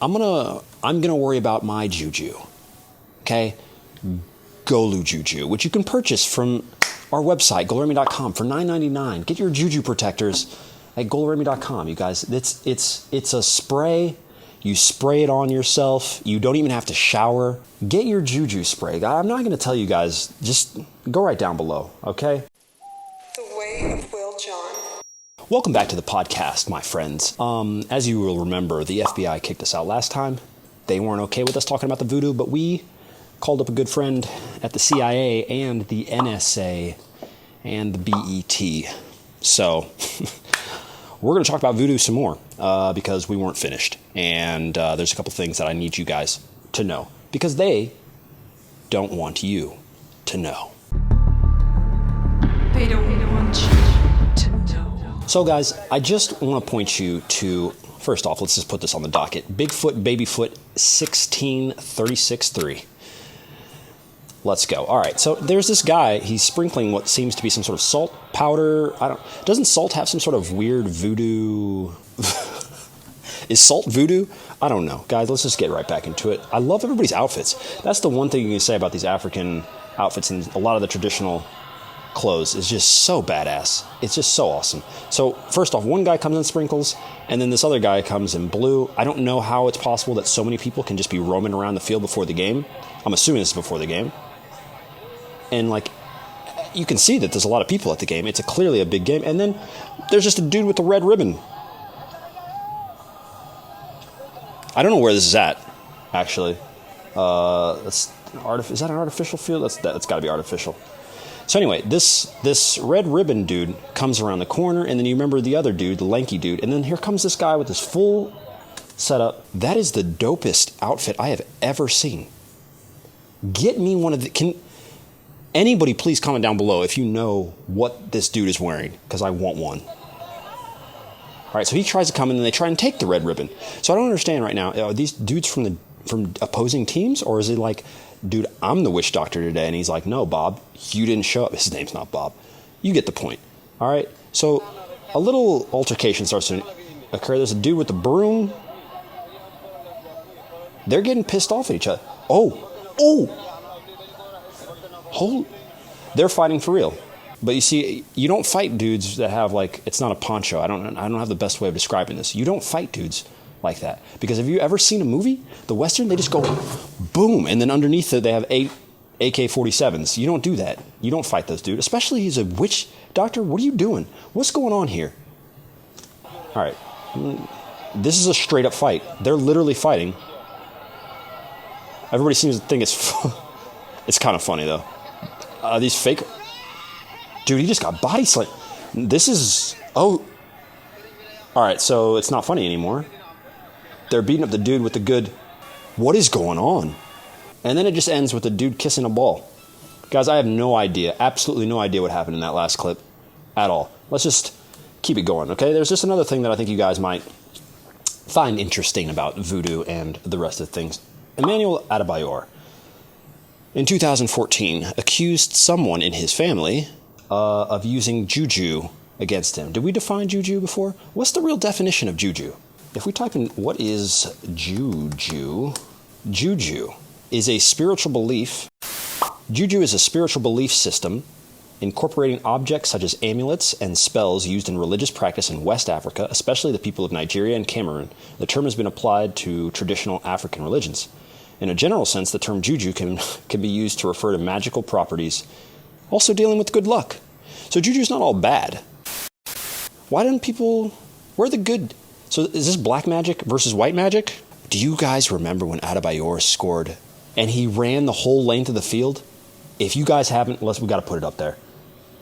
I'm gonna worry about my juju. Okay? Golu Juju, which you can purchase from our website, Goluremi.com, for $9.99. Get your juju protectors at Goluremi.com, you guys. It's a spray. You spray it on yourself. You don't even have to shower. Get your juju spray. I'm not going to tell you guys. Just go right down below, okay? The Way of Will John. Welcome back to the podcast, my friends. As you will remember, the FBI kicked us out last time. They weren't okay with us talking about the voodoo, but we called up a good friend at the CIA and the NSA and the BET. So we're going to talk about voodoo some more because we weren't finished. And there's a couple things that I need you guys to know because they don't want you to know. They don't want you to know. So guys, I just want to point you to, first off, let's just put this on the docket. Bigfoot, Babyfoot, 16363. Let's go. All right, so there's this guy. He's sprinkling what seems to be some sort of salt powder. Doesn't salt have some sort of weird voodoo? Is salt voodoo? I don't know. Guys, let's just get right back into it. I love everybody's outfits. That's the one thing you can say about these African outfits and a lot of the traditional clothes is just so badass. It's just so awesome. So first off, one guy comes in sprinkles, and then this other guy comes in blue. I don't know how it's possible that so many people can just be roaming around the field before the game. I'm assuming this is before the game. And, like, you can see that there's a lot of people at the game. It's clearly a big game. And then there's just a dude with the red ribbon. I don't know where this is at, actually. Is that an artificial field? That's got to be artificial. So anyway, this red ribbon dude comes around the corner, and then you remember the other dude, the lanky dude, and then here comes this guy with his full setup. That is the dopest outfit I have ever seen. Get me one of the... Anybody please comment down below if you know what this dude is wearing, because I want one. All right, so he tries to come in and they try and take the red ribbon. So I don't understand right now. Are these dudes from opposing teams, or is it like, dude, I'm the witch doctor today, and he's like, no, Bob, you didn't show up. His name's not Bob. You get the point. All right, so a little altercation starts to occur. There's a dude with the broom. They're getting pissed off at each other. They're fighting for real. But you see, you don't fight dudes that have, like, it's not a poncho. I don't have the best way of describing this. You don't fight dudes like that. Because have you ever seen a movie? The Western, they just go boom, and then underneath it they have 8 AK-47s. You don't do that. You don't fight those dudes. Especially he's a witch doctor. What are you doing? What's going on here? All right. This is a straight up fight. They're literally fighting. Everybody seems to think it's kind of funny, though. These fake... Dude, he just got body slammed. This is... All right, so it's not funny anymore. They're beating up the dude with the good... What is going on? And then it just ends with the dude kissing a ball. Guys, I have no idea, absolutely no idea what happened in that last clip at all. Let's just keep it going, okay? There's just another thing that I think you guys might find interesting about voodoo and the rest of things. Emmanuel Adebayor, in 2014, accused someone in his family of using juju against him. Did we define juju before? What's the real definition of juju? If we type in what is juju, juju is a spiritual belief. Juju is a spiritual belief system incorporating objects such as amulets and spells used in religious practice in West Africa, especially the people of Nigeria and Cameroon. The term has been applied to traditional African religions. In a general sense, the term juju can be used to refer to magical properties, also dealing with good luck. So juju's not all bad. Why don't people... Where are the good... So is this black magic versus white magic? Do you guys remember when Adebayor scored and he ran the whole length of the field? If you guys haven't, we got to put it up there.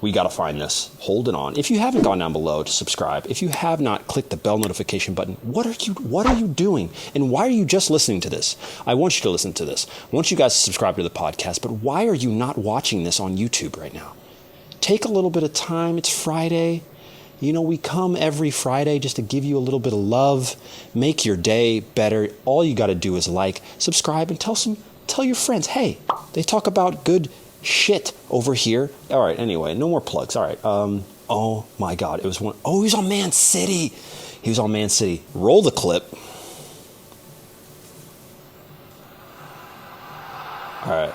We got to find this. Hold it on. If you haven't gone down below to subscribe, if you have not clicked the bell notification button, what are you doing? And why are you just listening to this? I want you to listen to this. I want you guys to subscribe to the podcast, but why are you not watching this on YouTube right now? Take a little bit of time. It's Friday. You know, we come every Friday just to give you a little bit of love, make your day better. All you got to do is like, subscribe, and tell your friends, hey, they talk about good shit over here. All right, anyway, no more plugs. All right. Oh my God, it was one. Oh, he was on Man City. Roll the clip. All right.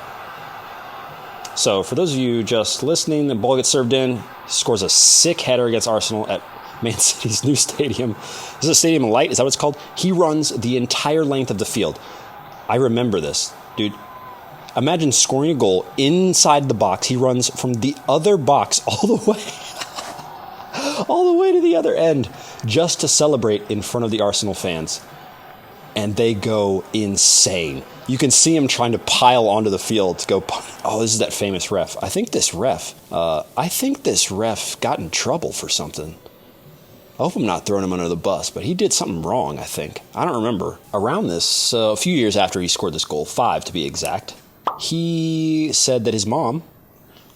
So for those of you just listening, the ball gets served in. He scores a sick header against Arsenal at Man City's new stadium. This is a stadium of light. Is that what it's called? He runs the entire length of the field. I remember this, dude. Imagine scoring a goal inside the box. He runs from the other box all the way to the other end just to celebrate in front of the Arsenal fans. And they go insane. You can see him trying to pile onto the field to go, oh, this is that famous ref. I think this ref got in trouble for something. I hope I'm not throwing him under the bus, but he did something wrong, I think. I don't remember. Around this, a few years after he scored this goal, 5 to be exact, he said that his mom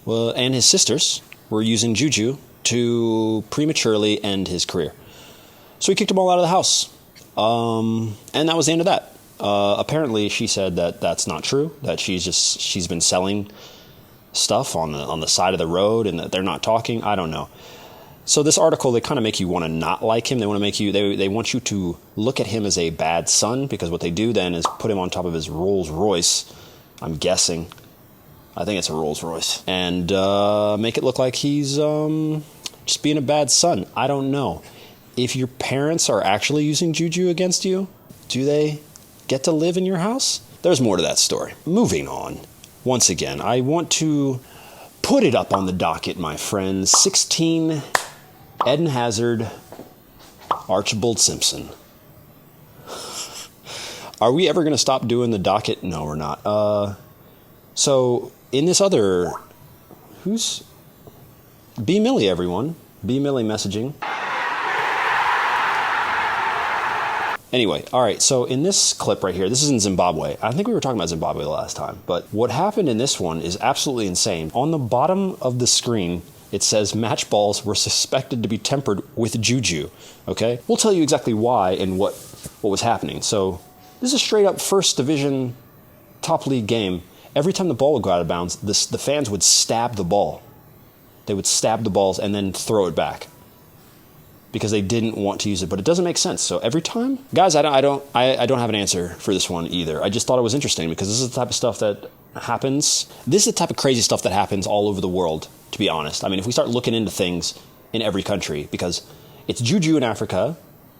and his sisters were using juju to prematurely end his career. So he kicked them all out of the house. And that was the end of that. Apparently, she said that that's not true, that she's been selling stuff on the side of the road and that they're not talking. I don't know. So this article, they kind of make you want to not like him. They want to make you, they want you to look at him as a bad son, because what they do then is put him on top of his Rolls Royce. I'm guessing. I think it's a Rolls Royce. And make it look like he's just being a bad son. I don't know. If your parents are actually using juju against you, do they get to live in your house? There's more to that story. Moving on. Once again, I want to put it up on the docket, my friends. 16, Eden Hazard, Archibald Simpson. Are we ever going to stop doing the docket? No, we're not. So, in this other... Who's... B. Millie, everyone. B. Millie messaging. Anyway, all right, so in this clip right here, this is in Zimbabwe. I think we were talking about Zimbabwe the last time, but what happened in this one is absolutely insane. On the bottom of the screen, it says match balls were suspected to be tempered with juju, okay? We'll tell you exactly why and what was happening. So this is a straight up first division top league game. Every time the ball would go out of bounds, the fans would stab the ball. They would stab the balls and then throw it back, because they didn't want to use it, but it doesn't make sense. So every time, guys, I don't have an answer for this one either. I just thought it was interesting because this is the type of stuff that happens. This is the type of crazy stuff that happens all over the world, to be honest. I mean, if we start looking into things in every country, because it's juju in Africa,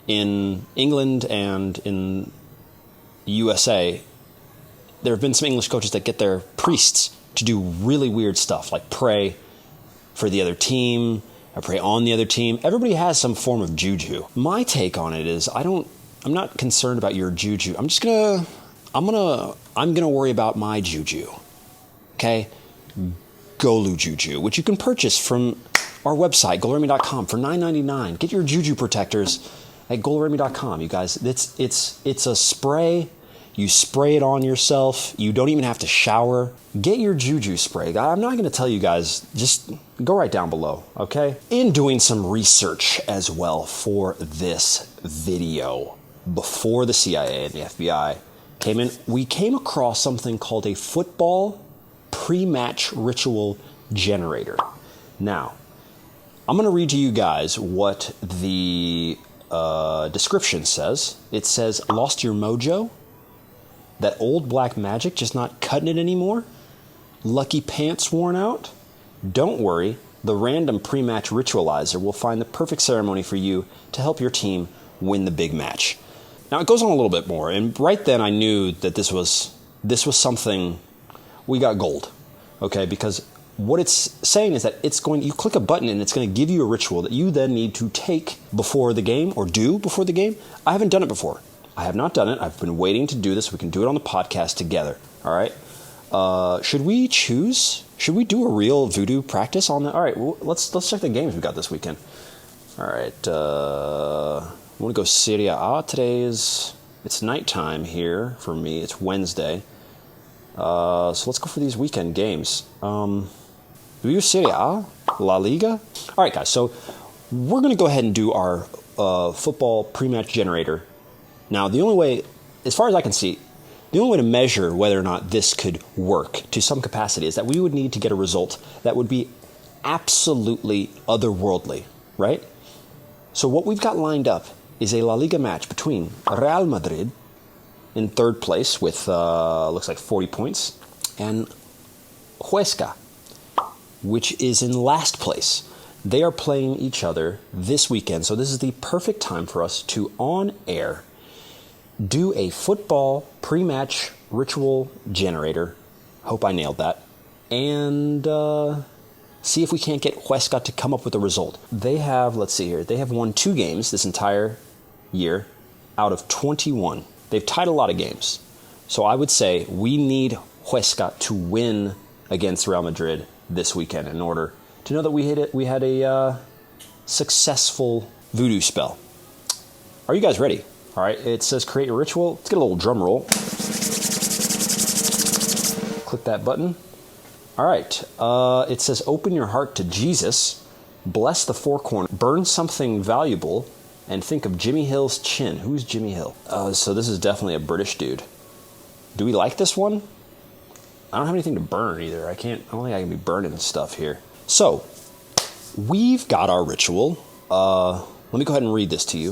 in England, and in the USA, there have been some English coaches that get their priests to do really weird stuff, like pray for the other team, I pray on the other team. Everybody has some form of juju. My take on it is I'm not concerned about your juju. I'm gonna worry about my juju. Okay? Golu Juju, which you can purchase from our website, Goluremi.com, for $9.99. Get your juju protectors at Goluremi.com, you guys. It's a spray. You spray it on yourself. You don't even have to shower. Get your juju spray. I'm not going to tell you guys. Just go right down below, okay? In doing some research as well for this video, before the CIA and the FBI came in, we came across something called a football pre-match ritual generator. Now, I'm going to read to you guys what the description says. It says, lost your mojo? That old black magic just not cutting it anymore? Lucky pants worn out? Don't worry, the random pre-match ritualizer will find the perfect ceremony for you to help your team win the big match. Now it goes on a little bit more, and right then I knew that this was something, we got gold, okay? Because what it's saying is that you click a button and it's going to give you a ritual that you then need to take before the game or do before the game. I haven't done it before. I have not done it. I've been waiting to do this. We can do it on the podcast together. All right. Should we do a real voodoo practice on that? All right. Well, let's check the games we got this weekend. All right. I want to go Serie A. It's nighttime here for me. It's Wednesday. So let's go for these weekend games. Do we do Serie A? La Liga? All right, guys. So we're going to go ahead and do our football pre-match generator. Now, the only way, as far as I can see, the only way to measure whether or not this could work to some capacity is that we would need to get a result that would be absolutely otherworldly, right? So what we've got lined up is a La Liga match between Real Madrid in third place with, looks like 40 points, and Huesca, which is in last place. They are playing each other this weekend, so this is the perfect time for us to, on air, do a football pre-match ritual generator. Hope I nailed that. And see if we can't get Huesca to come up with a result. They have, let's see here, they have won 2 games this entire year out of 21. They've tied a lot of games. So I would say we need Huesca to win against Real Madrid this weekend in order to know that we had a successful voodoo spell. Are you guys ready? All right, it says create a ritual. Let's get a little drum roll. Click that button. All right, it says open your heart to Jesus, bless the 4 corners, burn something valuable, and think of Jimmy Hill's chin. Who's Jimmy Hill? So this is definitely a British dude. Do we like this one? I don't have anything to burn either. I don't think I can be burning stuff here. So, we've got our ritual. Let me go ahead and read this to you,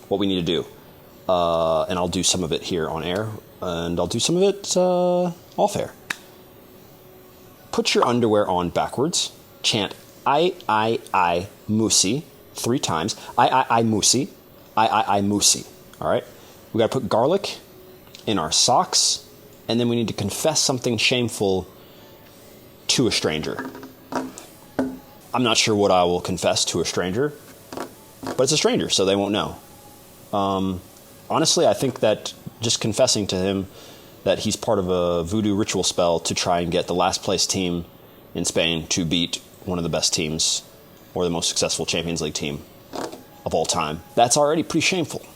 what we need to do. And I'll do some of it here on air, and I'll do some of it off air. Put your underwear on backwards. Chant I Musi 3 times. I Musi. I Musi. All right? We got to put garlic in our socks, and then we need to confess something shameful to a stranger. I'm not sure what I will confess to a stranger, but it's a stranger, so they won't know. Honestly, I think that just confessing to him that he's part of a voodoo ritual spell to try and get the last place team in Spain to beat one of the best teams or the most successful Champions League team of all time, that's already pretty shameful.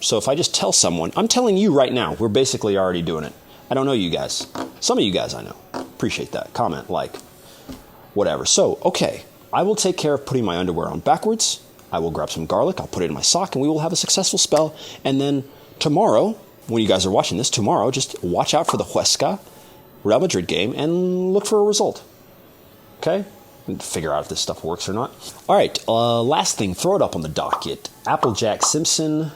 So if I just tell someone, I'm telling you right now, we're basically already doing it. I don't know you guys. Some of you guys I know. Appreciate that. Comment, like, whatever. So, okay, I will take care of putting my underwear on backwards. I will grab some garlic. I'll put it in my sock, and we will have a successful spell. And then tomorrow, when you guys are watching this, tomorrow, just watch out for the Huesca Real Madrid game and look for a result. Okay? And figure out if this stuff works or not. All right, last thing, throw it up on the docket. Applejack Simpson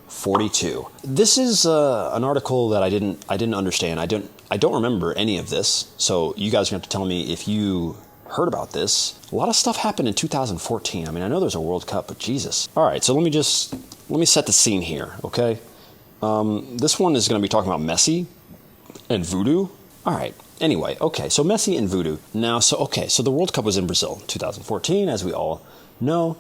42. This is an article that I didn't understand. I don't remember any of this. So you guys are going to have to tell me if you heard about this. A lot of stuff happened in 2014. I mean, I know there's a World Cup, but Jesus. All right, so let me set the scene here, okay? This one is going to be talking about Messi and voodoo. All right. Anyway, okay, so Messi and voodoo. Now, so the World Cup was in Brazil, 2014, as we all know.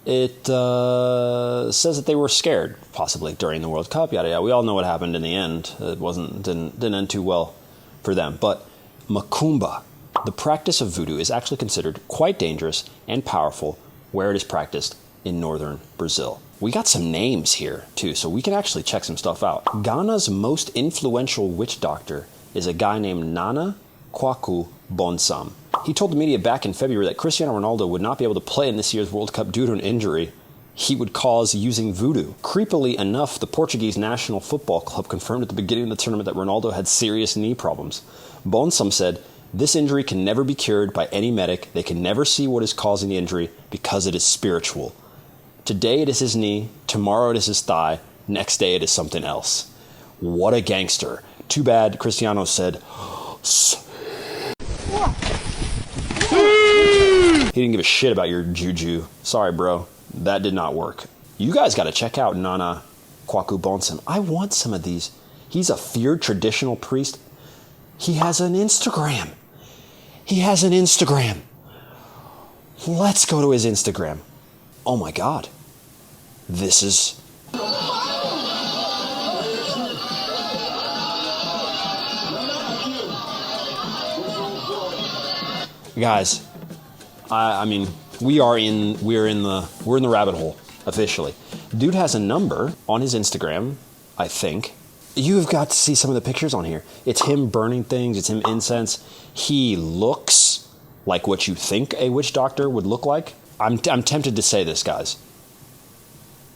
It says that they were scared, possibly, during the World Cup. Yada yada. We all know what happened in the end. It didn't end too well for them. But macumba, the practice of voodoo, is actually considered quite dangerous and powerful where it is practiced in northern Brazil. We got some names here, too, so we can actually check some stuff out. Ghana's most influential witch doctor is a guy named Nana Kwaku Bonsam. He told the media back in February that Cristiano Ronaldo would not be able to play in this year's World Cup due to an injury he would cause using voodoo. Creepily enough, the Portuguese national football club confirmed at the beginning of the tournament that Ronaldo had serious knee problems. Bonsam said, "This injury can never be cured by any medic. They can never see what is causing the injury because it is spiritual. Today it is his knee, tomorrow it is his thigh, next day it is something else." What a gangster. Too bad Cristiano said, he didn't give a shit about your juju. Sorry, bro. That did not work. You guys got to check out Nana Kwaku Bonsam. I want some of these. He's a feared traditional priest. He has an Instagram. Let's go to his Instagram. Oh my God. This is... Guys, I mean, we're in the rabbit hole officially. Dude has a number on his Instagram, I think. You have got to see some of the pictures on here. It's him burning things. It's him incense. He looks like what you think a witch doctor would look like. I'm tempted to say this, guys.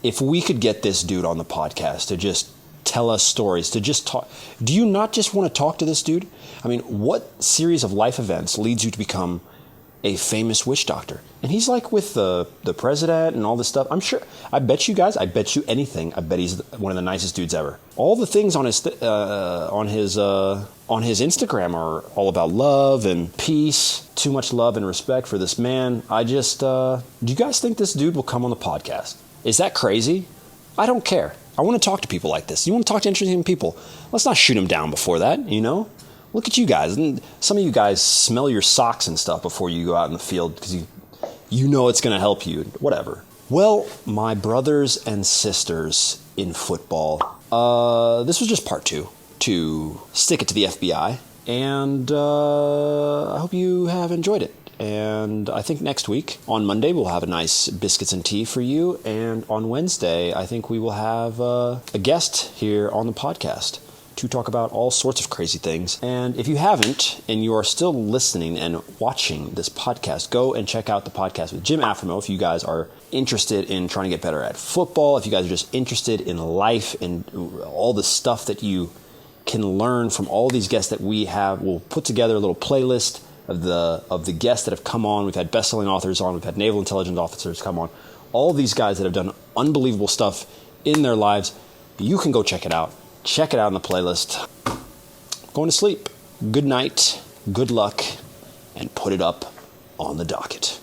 If we could get this dude on the podcast to just tell us stories, to just talk. Do you not just want to talk to this dude? I mean, what series of life events leads you to become a famous witch doctor. And he's like with the president and all this stuff. I bet you anything, I bet he's one of the nicest dudes ever. All the things on his Instagram are all about love and peace. Too much love and respect for this man. Do you guys think this dude will come on the podcast? Is that crazy? I don't care. I want to talk to people like this. You want to talk to interesting people? Let's not shoot him down before that, you know? Look at you guys. And some of you guys smell your socks and stuff before you go out in the field because you know it's going to help you. Whatever. Well, my brothers and sisters in football, this was just part 2 to stick it to the FBI. And I hope you have enjoyed it. And I think next week, on Monday, we'll have a nice biscuits and tea for you. And on Wednesday, I think we will have a guest here on the podcast to talk about all sorts of crazy things. And if you haven't, and you are still listening and watching this podcast, go and check out the podcast with Jim Aframo if you guys are interested in trying to get better at football, if you guys are just interested in life and all the stuff that you can learn from all these guests that we have. We'll put together a little playlist of the guests that have come on. We've had best-selling authors on. We've had naval intelligence officers come on. All these guys that have done unbelievable stuff in their lives. You can go check it out. Check it out in the playlist. Going to sleep. Good night. Good luck. And put it up on the docket.